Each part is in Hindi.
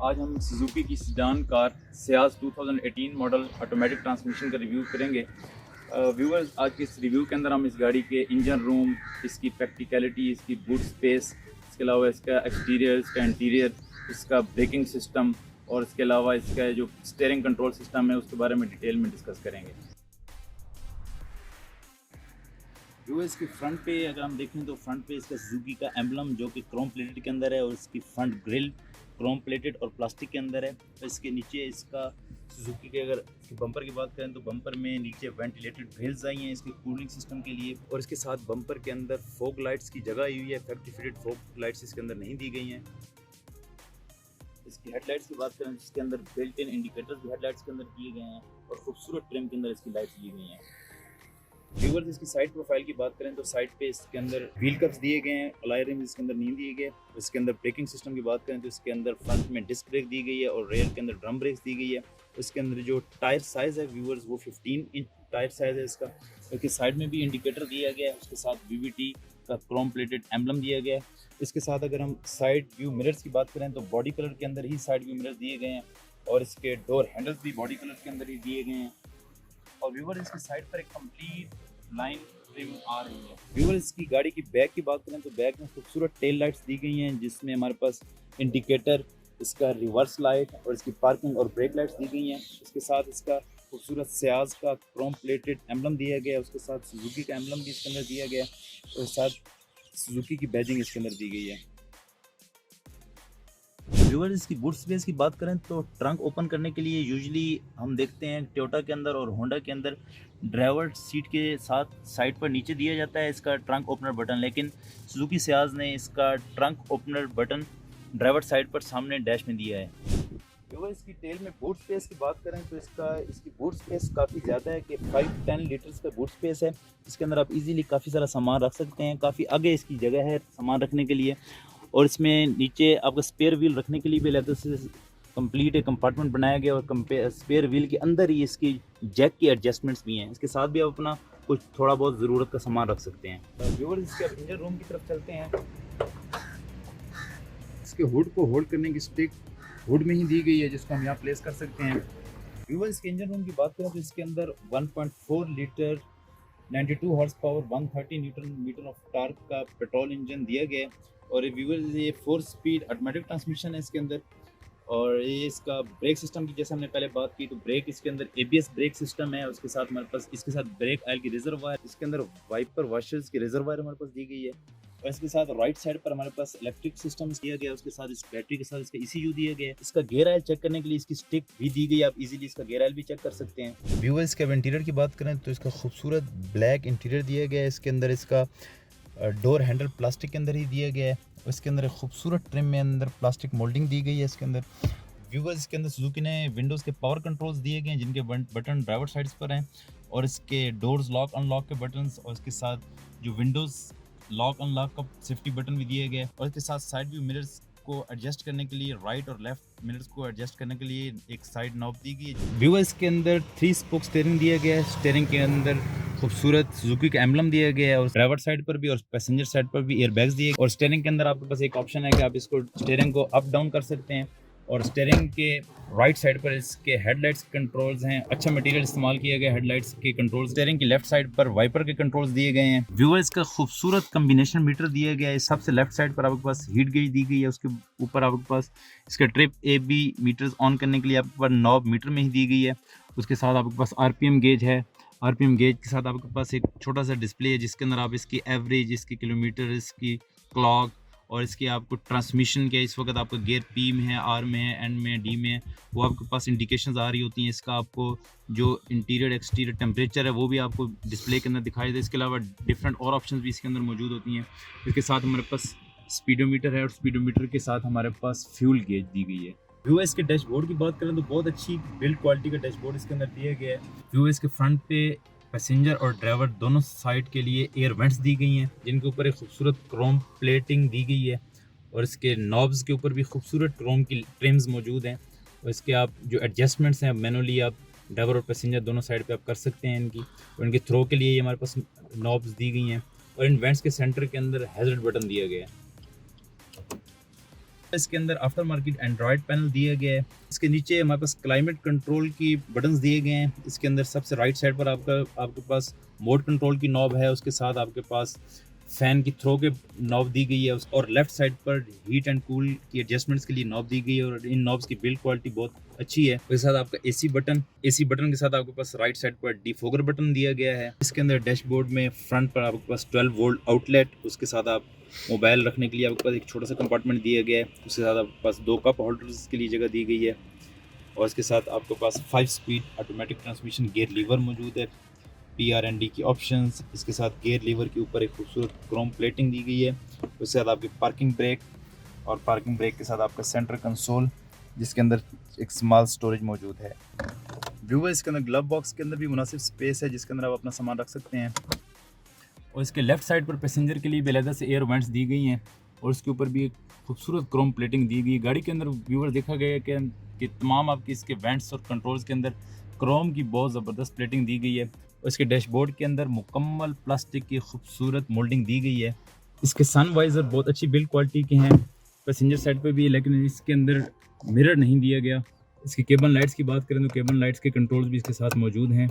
आज हम सुजुकी की sedan car Ciaz 2018 model automatic transmission का रिव्यू करेंगे। व्यूअर्स, आज के इस रिव्यू के अंदर हम इस गाड़ी के इंजन रूम, इसकी प्रैक्टिकलिटी, इसकी बूट स्पेस, इसके अलावा इसका एक्सटीरियर, इसका इंटीरियर, इसका ब्रेकिंग सिस्टम और इसके अलावा इसका जो स्टीयरिंग कंट्रोल सिस्टम है उसके बारे में डिटेल में डिस्कस करेंगे। व्यूअर्स, के फ्रंट पे अगर हम देखें तो फ्रंट पे इसका सुजुकी का एम्बलम जो कि क्रोम प्लेटेड के अंदर है और इसकी फ्रंट ग्रिल क्रोम प्लेटेड और प्लास्टिक के अंदर है। और इसके नीचे इसका सुजुकी के अगर इसके बम्पर की बात करें तो बम्पर में नीचे वेंटिलेटेड व्हील्स आई हैं इसके कूलिंग सिस्टम के लिए, और इसके साथ बम्पर के अंदर फॉग लाइट्स की जगह आई हुई है। फैक्ट्री फिटेड फॉग लाइट्स इसके अंदर नहीं दी गई हैं। इसकी हेडलाइट्स की बात करें जिसके अंदर बिल्ट इन इंडिकेटर्स भी हेडलाइट्स के अंदर दिए गए हैं और खूबसूरत ट्रिम के अंदर इसकी लाइट्स दी गई हैं। व्यूअर्स, इसकी साइड प्रोफाइल की बात करें तो साइड पे इसके अंदर व्हील कप्स दिए गए हैं, अलॉय रिम्स इसके अंदर नहीं दिए गए। इसके अंदर ब्रेकिंग सिस्टम की बात करें तो इसके अंदर फ्रंट में डिस्क ब्रेक दी गई है और रेयर के अंदर ड्रम ब्रेक्स दी गई है। इसके अंदर जो टायर साइज़ है व्यूअर्स वो 15 इंच टायर साइज़ है इसका। इसके साइड में भी इंडिकेटर दिया गया है, उसके साथ VVT का क्रोम प्लेटेड एम्बलम दिया गया है। इसके साथ अगर हम साइड व्यू मिरर्स की बात करें तो बॉडी कलर के अंदर ही साइड व्यू मिरर्स दिए गए हैं और इसके डोर हैंडल्स भी बॉडी कलर के अंदर ही दिए गए हैं। और व्यूअर, इसकी साइड पर एक कंप्लीट लाइन ट्रिम आ रही है। व्यूअर, इसकी गाड़ी की बैक की बात करें तो बैक में खूबसूरत टेल लाइट्स दी गई हैं जिसमें हमारे पास इंडिकेटर, इसका रिवर्स लाइट और इसकी पार्किंग और ब्रेक लाइट्स दी गई हैं। इसके साथ इसका खूबसूरत सियाज का क्रोम प्लेटेड एम्बलम दिया गया है, उसके साथ सुजुकी का एम्बलम भी इसके अंदर दिया गया है और साथ सुजुकी की बैजिंग इसके अंदर दी गई है। व्यूअर, इसकी बूट स्पेस की बात करें तो ट्रंक ओपन करने के लिए यूजुअली हम देखते हैं टोयोटा के अंदर और होंडा के अंदर ड्राइवर सीट के साथ साइड पर नीचे दिया जाता है इसका ट्रंक ओपनर बटन, लेकिन सुजुकी सियाज ने इसका trunk opener button driver side पर सामने डैश में दिया है। व्यूअर, इसकी टेल में बूट स्पेस की बात करें तो इसकी बूट स्पेस काफ़ी ज़्यादा है कि 5-10 लीटर्स का बूट स्पेस है। इसके अंदर आप इजीली काफ़ी सारा सामान रख सकते हैं, काफ़ी आगे इसकी जगह है सामान रखने के लिए। और इसमें नीचे आपका स्पेयर व्हील रखने के लिए भी लेदर से कंप्लीट एक कंपार्टमेंट बनाया गया और स्पेयर व्हील के अंदर ही इसकी जैक की एडजस्टमेंट्स भी हैं। इसके साथ भी आप अपना कुछ थोड़ा बहुत ज़रूरत का सामान रख सकते हैं। व्यूअर्स, इसके अब इंजन रूम की तरफ चलते हैं। इसके हुड को होल्ड करने की स्टिक हुड में ही दी गई है जिसको हम यहाँ प्लेस कर सकते हैं। व्यूअर्स, इसके इंजन रूम की बात करें तो इसके अंदर 1.4 litre 92 horse power 130 newton metre of torque का पेट्रोल इंजन दिया गया है। और व्यूअर्स, ये 4 स्पीड ऑटोमेटिक ट्रांसमिशन है इसके अंदर। और ये इसका ब्रेक सिस्टम की जैसे हमने पहले बात की तो ब्रेक इसके अंदर ABS ब्रेक सिस्टम है। उसके साथ हमारे पास इसके साथ ब्रेक ऑयल की रिजर्वायर, इसके अंदर वाइपर वॉशर्स की रिजर्वायर हमारे पास दी गई है। और इसके साथ राइट साइड पर हमारे पास इलेक्ट्रिक सिस्टम दिया गया है, उसके साथ इस बैटरी के साथ इसका ECU दिया गया है। इसका गेयर ऑयल चेक करने के लिए इसकी स्टिक भी दी गई है, आप इजीली इसका गेयर ऑयल भी चेक कर सकते हैं। व्यूअर्स, के इंटीरियर की बात करें तो इसका खूबसूरत ब्लैक इंटीरियर दिया गया है। इसके अंदर इसका डोर हैंडल प्लास्टिक के अंदर ही दिया गया है। इसके अंदर एक खूबसूरत ट्रिम में अंदर प्लास्टिक मोल्डिंग दी गई है इसके अंदर। व्यूअर्स, इसके अंदर सुजुकी ने विंडोज़ के पावर कंट्रोल्स दिए गए हैं जिनके बटन ड्राइवर साइड्स पर हैं और इसके डोर्स लॉक अनलॉक के बटन्स और इसके साथ जो विंडोज़ लॉक अनलॉक का सेफ्टी बटन भी दिए गए और इसके साथ साइड व्यू मिरर्स को एडजस्ट करने के लिए राइट और लेफ्ट मिरर्स को एडजस्ट करने के लिए एक साइड नॉब दी गई है। व्यूअर्स, के अंदर 3 स्पोक स्टीयरिंग दिया गया है। स्टीयरिंग के अंदर खूबसूरत सुजुकी का एम्बलम दिया गया है और ड्राइवर साइड पर भी और पैसेंजर साइड पर भी एयरबैग्स दिए। और स्टीयरिंग के अंदर आपके पास एक ऑप्शन है कि आप इसको स्टीयरिंग को अप डाउन कर सकते हैं। और स्टीयरिंग के राइट साइड पर इसके हेडलाइट्स कंट्रोल्स हैं, अच्छा मटेरियल इस्तेमाल किया गया हेडलाइट्स के कंट्रोल्स। स्टीयरिंग की लेफ्ट साइड पर वाइपर के कंट्रोल्स दिए गए हैं। व्यूअर्स, का खूबसूरत कम्बिनेशन मीटर दिया गया है। सबसे लेफ्ट साइड पर आपके पास हीट गेज दी गई है, उसके ऊपर आपके पास इसका ट्रिप AB मीटर्स ऑन करने के लिए आपके पास नॉब मीटर में ही दी गई है। उसके साथ आपके पास RPM गेज है। RPM गेज के साथ आपके पास एक छोटा सा डिस्प्ले है जिसके अंदर आप इसकी एवरेज, इसकी किलोमीटर, इसकी क्लॉक और इसके आपको ट्रांसमिशन के इस वक्त आपका गियर P में है, R में है, N में है, D में है, वो आपके पास इंडिकेशंस आ रही होती हैं। इसका आपको जो इंटीरियर एक्सटीरियर टेम्परेचर है वो भी आपको डिस्प्ले के अंदर दिखाई दे। इसके अलावा डिफरेंट और ऑप्शंस भी इसके अंदर मौजूद होती हैं। इसके साथ हमारे पास स्पीडोमीटर है और स्पीडोमीटर के साथ हमारे पास फ्यूल गेज दी गई है। व्यूअर्स, के डैशबोर्ड की बात करें तो बहुत अच्छी बिल्ड क्वालिटी का डैशबोर्ड इसके अंदर दिया गया है। व्यूअर्स, के फ्रंट पे पैसेंजर और ड्राइवर दोनों साइड के लिए एयर वेंट्स दी गई हैं जिनके ऊपर एक खूबसूरत क्रोम प्लेटिंग दी गई है और इसके नॉब्स के ऊपर भी खूबसूरत क्रोम की ट्रिम्स मौजूद हैं। और इसके आप जो एडजस्टमेंट्स हैं मैनुअली आप ड्राइवर और पैसेंजर दोनों साइड पे आप कर सकते हैं इनकी। और इनके थ्रो के लिए हमारे पास नॉब्स दी गई हैं और इन वेंट्स के सेंटर के अंदर हैजर्ड बटन दिया गया है। इसके अंदर आफ्टर मार्केट एंड्रॉयड पैनल दिया गया है। इसके नीचे हमारे पास क्लाइमेट कंट्रोल की बटन्स दिए गए हैं। इसके अंदर सबसे राइट साइड पर आपके पास मोड कंट्रोल की नॉब है, उसके साथ आपके पास फ़ैन की थ्रो के नॉब दी गई है, और लेफ्ट साइड पर हीट एंड कूल की एडजस्टमेंट्स के लिए नॉब दी गई है, और इन नॉब्स की बिल्ड क्वालिटी बहुत अच्छी है। उसके साथ आपका एसी बटन के साथ आपके पास राइट साइड पर डिफोगर बटन दिया गया है। इसके अंदर डैशबोर्ड में फ्रंट पर आपके पास 12 वोल्ट आउटलेट, उसके साथ आप मोबाइल रखने के लिए आपके पास एक छोटा सा कंपार्टमेंट दिया गया है। उसके साथ आपके पास 2 कप होल्डर्स के लिए जगह दी गई है, और इसके साथ आपके पास 5 speed automatic transmission gear lever मौजूद है, PRND की ऑप्शंस। इसके साथ गियर लीवर के ऊपर एक खूबसूरत क्रोम प्लेटिंग दी गई है। उसके साथ आपकी पार्किंग ब्रेक, और पार्किंग ब्रेक के साथ आपका सेंटर कंसोल, जिसके अंदर एक स्मॉल स्टोरेज मौजूद है। व्यूअर इसके अंदर ग्लव बॉक्स के अंदर भी मुनासिब स्पेस है, जिसके अंदर आप अपना सामान रख सकते हैं। और इसके लेफ्ट साइड पर पैसेंजर के लिए भी अलग से एयर वेंट्स दी गई हैं, और इसके ऊपर भी एक खूबसूरत क्रोम प्लेटिंग दी गई है। गाड़ी के अंदर व्यूअर देखा गया है कि तमाम आपकी इसके वेंट्स और कंट्रोल्स के अंदर क्रोम की बहुत ज़बरदस्त प्लेटिंग दी गई है। और इसके डैशबोर्ड के अंदर मुकम्मल प्लास्टिक की खूबसूरत मोल्डिंग दी गई है। इसके सन वाइज़र बहुत अच्छी बिल्ड क्वालिटी के हैं, पैसेंजर साइड पे भी, लेकिन इसके अंदर मिरर नहीं दिया गया। इसकी केबल लाइट्स की बात करें तो केबल लाइट्स के कंट्रोल्स भी इसके साथ मौजूद हैं,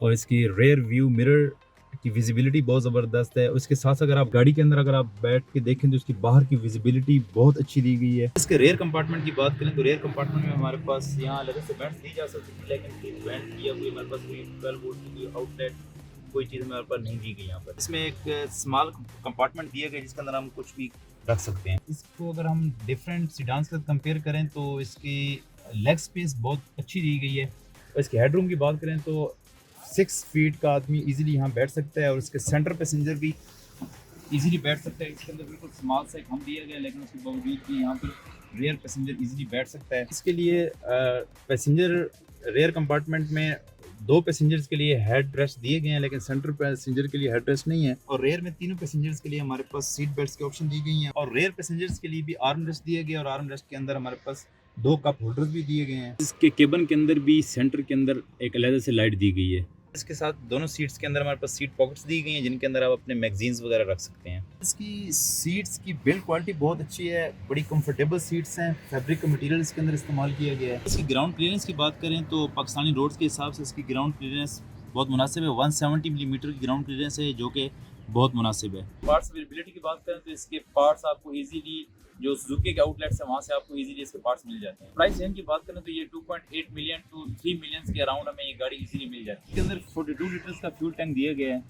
और इसकी रेयर व्यू मिरर की विजिबिलिटी बहुत ज़बरदस्त है। उसके साथ अगर आप गाड़ी के अंदर अगर आप बैठ के देखें तो उसकी बाहर की विजिबिलिटी बहुत अच्छी दी गई है। इसके रेयर कंपार्टमेंट की बात करें तो रेयर कंपार्टमेंट में हमारे पास यहाँ अलग से वेंट्स दी जा सकती थी, लेकिन वेंट किया हुई हमारे पास कोई 12 वोल्ट की आउटलेट कोई चीज़ हमारे पास नहीं दी गई यहाँ पर। इसमें एक स्मॉल कंपार्टमेंट दिया गया जिसके अंदर हम कुछ भी रख सकते हैं। इसको अगर हम डिफरेंट सीडान्स के साथ कंपेयर करें तो इसकी लेग स्पेस बहुत अच्छी दी गई है। और इसके हेडरूम की बात करें तो 6 फीट का आदमी इजीली यहाँ बैठ सकता है, और इसके सेंटर पैसेंजर भी इजीली बैठ सकता है। इसके अंदर बिल्कुल स्मॉल सा एक हम दिया गया, लेकिन उसके बावजूद भी यहाँ पर रेयर पैसेंजर इजीली बैठ सकता है। इसके लिए पैसेंजर रेयर कंपार्टमेंट में 2 पैसेंजर्स के लिए हेड रेस्ट दिए गए हैं, लेकिन सेंटर पैसेंजर के लिए हेड रेस्ट नहीं है। और रेयर में तीनों पैसेंजर्स के लिए हमारे पास सीट बेल्ट्स की ऑप्शन दी गई हैं, और रेयर पैसेंजर्स के लिए भी आर्म रेस्ट दिया गया, और आर्म रेस्ट के अंदर हमारे पास 2 कप होल्डर्स भी दिए गए हैं। इसके केबन के अंदर भी सेंटर के अंदर एक अलग से लाइट दी गई है। इसके साथ दोनों सीट्स के अंदर हमारे पास सीट पॉकेट्स दी गई हैं, जिनके अंदर आप अपने मैगजीन्स वगैरह रख सकते हैं। इसकी सीट्स की बिल्ड क्वालिटी बहुत अच्छी है, बड़ी कंफर्टेबल सीट्स हैं, फैब्रिक का मटेरियल इसके अंदर इस्तेमाल किया गया है। इसकी ग्राउंड क्लियरेंस की बात करें तो पाकिस्तानी रोड्स के हिसाब से इसकी ग्राउंड क्लियरेंस बहुत मुनासिब है। 170 मिलीमीटर की ग्राउंड क्लियरेंस है, जो कि बहुत मुनासिब है। पार्ट्स अवेलेबिलिटी की बात करें तो इसके पार्ट्स आपको ईजीली जो सुजुकी के आउटलेट्स है वहाँ से आपको इजीली इसके पार्ट्स मिल जाते हैं। प्राइस रेंज की बात करें तो ये 2.8 मिलियन टू 3 मिलियन के अराउंड हमें ये गाड़ी इजीली मिल जाती है। इसके अंदर 42 लीटर्स का फ्यूल टैंक दिया गया है।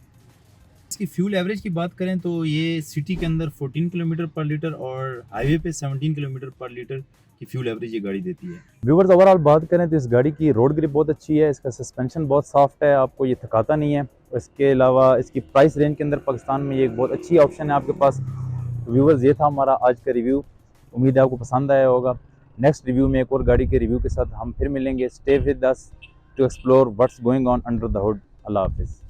इसकी फ्यूल एवरेज की बात करें तो ये सिटी के अंदर 14 किलोमीटर पर लीटर और हाईवे पे 17 किलोमीटर पर लीटर की फ्यूल एवरेज ये गाड़ी देती है। व्यूवर्स, ओवरऑल बात करें तो इस गाड़ी की रोड ग्रिप बहुत अच्छी है, इसका सस्पेंशन बहुत सॉफ्ट है, आपको ये थकाता नहीं है। इसके अलावा इसकी प्राइस रेंज के अंदर पाकिस्तान में ये एक बहुत अच्छी ऑप्शन है आपके पास। व्यूवर्स, ये था हमारा आज का रिव्यू, उम्मीद है आपको पसंद आया होगा। नेक्स्ट रिव्यू में एक और गाड़ी के रिव्यू के साथ हम फिर मिलेंगे। Stay with us to explore what's going on under the hood. अल्लाह हाफिज़।